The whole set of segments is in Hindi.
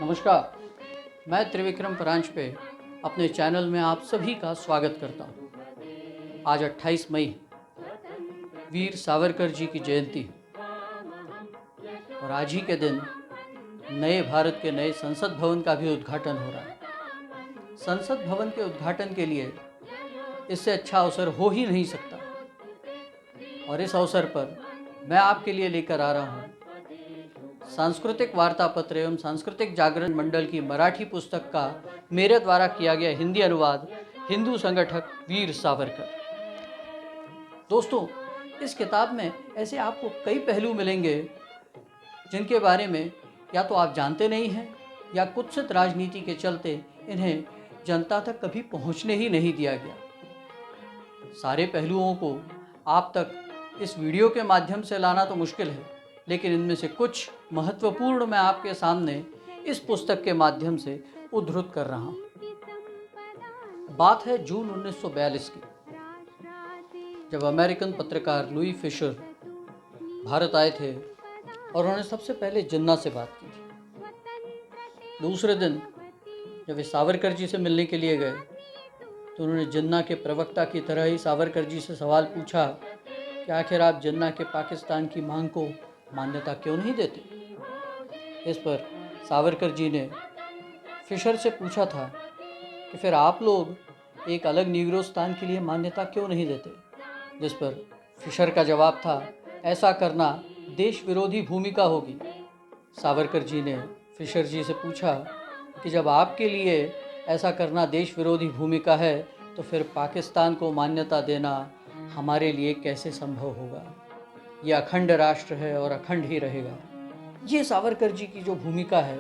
नमस्कार, मैं त्रिविक्रम परांच पे अपने चैनल में आप सभी का स्वागत करता हूँ। आज 28 मई वीर सावरकर जी की जयंती है और आज ही के दिन नए भारत के नए संसद भवन का भी उद्घाटन हो रहा है। संसद भवन के उद्घाटन के लिए इससे अच्छा अवसर हो ही नहीं सकता और इस अवसर पर मैं आपके लिए लेकर आ रहा हूँ सांस्कृतिक वार्ता पत्र एवं सांस्कृतिक जागरण मंडल की मराठी पुस्तक का मेरे द्वारा किया गया हिंदी अनुवाद हिंदू संगठक वीर सावरकर। दोस्तों, इस किताब में ऐसे आपको कई पहलू मिलेंगे जिनके बारे में या तो आप जानते नहीं हैं या कुत्सित राजनीति के चलते इन्हें जनता तक कभी पहुंचने ही नहीं दिया गया। सारे पहलुओं को आप तक इस वीडियो के माध्यम से लाना तो मुश्किल है, लेकिन इनमें से कुछ महत्वपूर्ण मैं आपके सामने इस पुस्तक के माध्यम से उद्धृत कर रहा हूँ। बात है जून 1942 की, जब अमेरिकन पत्रकार लुई फिशर भारत आए थे और उन्होंने सबसे पहले जिन्ना से बात की थी। दूसरे दिन जब वे सावरकर जी से मिलने के लिए गए तो उन्होंने जिन्ना के प्रवक्ता की तरह ही सावरकर जी से सवाल पूछा कि आखिर आप जिन्ना के पाकिस्तान की मांग को मान्यता क्यों नहीं देते। इस पर सावरकर जी ने फिशर से पूछा था कि फिर आप लोग एक अलग नीग्रोस्तान के लिए मान्यता क्यों नहीं देते, जिस पर फिशर का जवाब था, ऐसा करना देश विरोधी भूमिका होगी। सावरकर जी ने फिशर जी से पूछा कि जब आपके लिए ऐसा करना देश विरोधी भूमिका है तो फिर पाकिस्तान को मान्यता देना हमारे लिए कैसे संभव होगा। यह अखंड राष्ट्र है और अखंड ही रहेगा। ये सावरकर जी की जो भूमिका है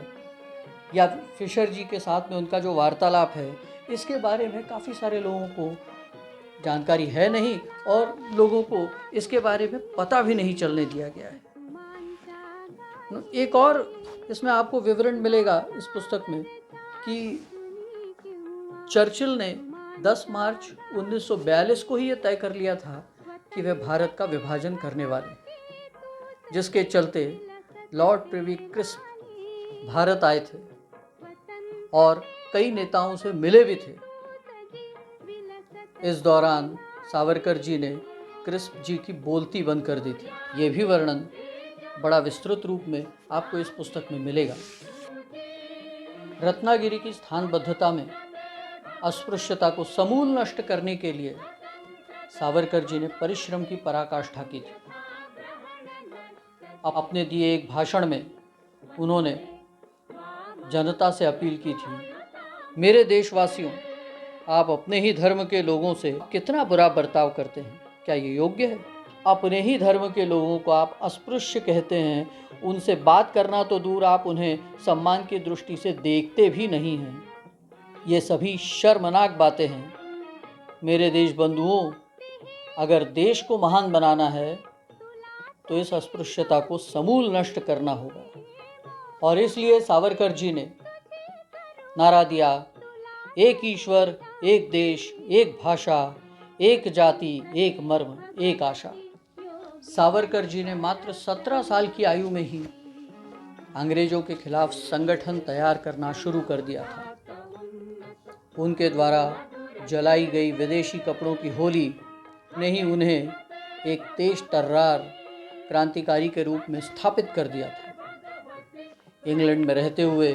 या फिशर जी के साथ में उनका जो वार्तालाप है, इसके बारे में काफ़ी सारे लोगों को जानकारी है नहीं और लोगों को इसके बारे में पता भी नहीं चलने दिया गया है। एक और इसमें आपको विवरण मिलेगा इस पुस्तक में कि चर्चिल ने 10 मार्च 1942 को ही ये तय कर लिया था कि वे भारत का विभाजन करने वाले, जिसके चलते लॉर्ड प्रिवी क्रिस्प भारत आए थे और कई नेताओं से मिले भी थे। इस दौरान सावरकर जी ने क्रिस्प जी की बोलती बंद कर दी थी। ये भी वर्णन बड़ा विस्तृत रूप में आपको इस पुस्तक में मिलेगा। रत्नागिरी की स्थानबद्धता में अस्पृश्यता को समूल नष्ट करने के लिए सावरकर जी ने परिश्रम की पराकाष्ठा की थी। अपने दिए एक भाषण में उन्होंने जनता से अपील की थी, मेरे देशवासियों, आप अपने ही धर्म के लोगों से कितना बुरा बर्ताव करते हैं, क्या ये योग्य है? अपने ही धर्म के लोगों को आप अस्पृश्य कहते हैं, उनसे बात करना तो दूर, आप उन्हें सम्मान की दृष्टि से देखते भी नहीं हैं। ये सभी शर्मनाक बातें हैं। मेरे देश बंधुओं, अगर देश को महान बनाना है तो इस अस्पृश्यता को समूल नष्ट करना होगा। और इसलिए सावरकर जी ने नारा दिया, एक ईश्वर, एक देश, एक भाषा, एक जाति, एक मर्म, एक आशा। सावरकर जी ने मात्र 17 साल की आयु में ही अंग्रेजों के खिलाफ संगठन तैयार करना शुरू कर दिया था। उनके द्वारा जलाई गई विदेशी कपड़ों की होली ने ही उन्हें एक तेज तर्रार क्रांतिकारी के रूप में स्थापित कर दिया था। इंग्लैंड में रहते हुए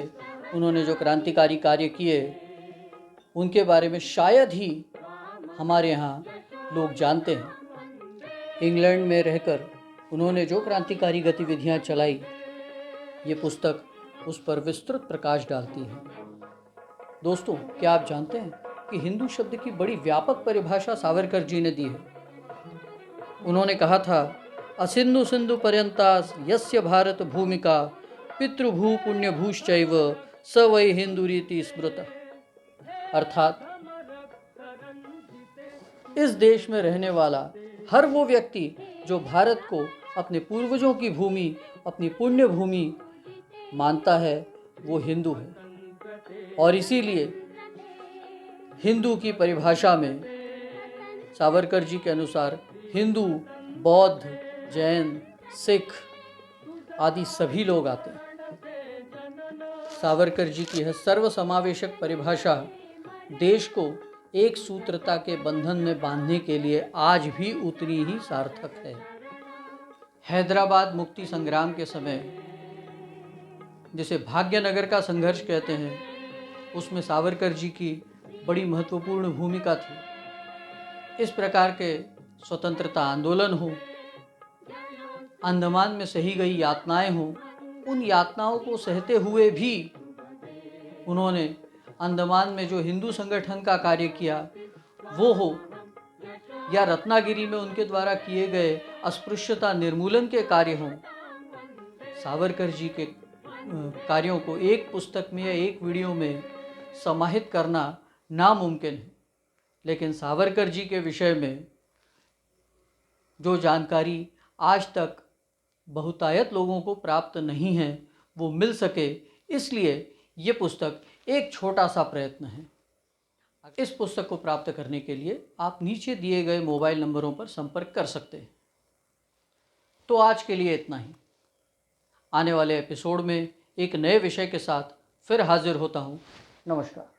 उन्होंने जो क्रांतिकारी कार्य किए, उनके बारे में शायद ही हमारे यहाँ लोग जानते हैं। इंग्लैंड में रहकर उन्होंने जो क्रांतिकारी गतिविधियाँ चलाई, ये पुस्तक उस पर विस्तृत प्रकाश डालती है। दोस्तों, क्या आप जानते हैं कि हिंदू शब्द की बड़ी व्यापक परिभाषा सावरकर जी ने दी है। उन्होंने कहा था, असिंधु सिंधु पर्यंतास यस्य भारत भूमिका पितृभू पुण्यभूश्चैव स वै हिंदुरीति स्मृतः। अर्थात इस देश में रहने वाला हर वो व्यक्ति जो भारत को अपने पूर्वजों की भूमि, अपनी पुण्य भूमि मानता है, वो हिंदू है। और इसीलिए हिंदू की परिभाषा में सावरकर जी के अनुसार हिंदू, बौद्ध, जैन, सिख आदि सभी लोग आते हैं। सावरकर जी की है सर्वसमावेशक परिभाषा देश को एक सूत्रता के बंधन में बांधने के लिए आज भी उतनी ही सार्थक है। हैदराबाद मुक्ति संग्राम के समय, जिसे भाग्यनगर का संघर्ष कहते हैं, उसमें सावरकर जी की बड़ी महत्वपूर्ण भूमिका थी। इस प्रकार के स्वतंत्रता आंदोलन हो, अंडमान में सही गई यातनाएं हों, उन यातनाओं को सहते हुए भी उन्होंने अंडमान में जो हिंदू संगठन का कार्य किया वो हो, या रत्नागिरी में उनके द्वारा किए गए अस्पृश्यता निर्मूलन के कार्य हों, सावरकर जी के कार्यों को एक पुस्तक में या एक वीडियो में समाहित करना नामुमकिन है। लेकिन सावरकर जी के विषय में जो जानकारी आज तक बहुतायत लोगों को प्राप्त नहीं है, वो मिल सके, इसलिए ये पुस्तक एक छोटा सा प्रयत्न है। इस पुस्तक को प्राप्त करने के लिए आप नीचे दिए गए मोबाइल नंबरों पर संपर्क कर सकते हैं। तो आज के लिए इतना ही। आने वाले एपिसोड में एक नए विषय के साथ फिर हाजिर होता हूँ। नमस्कार।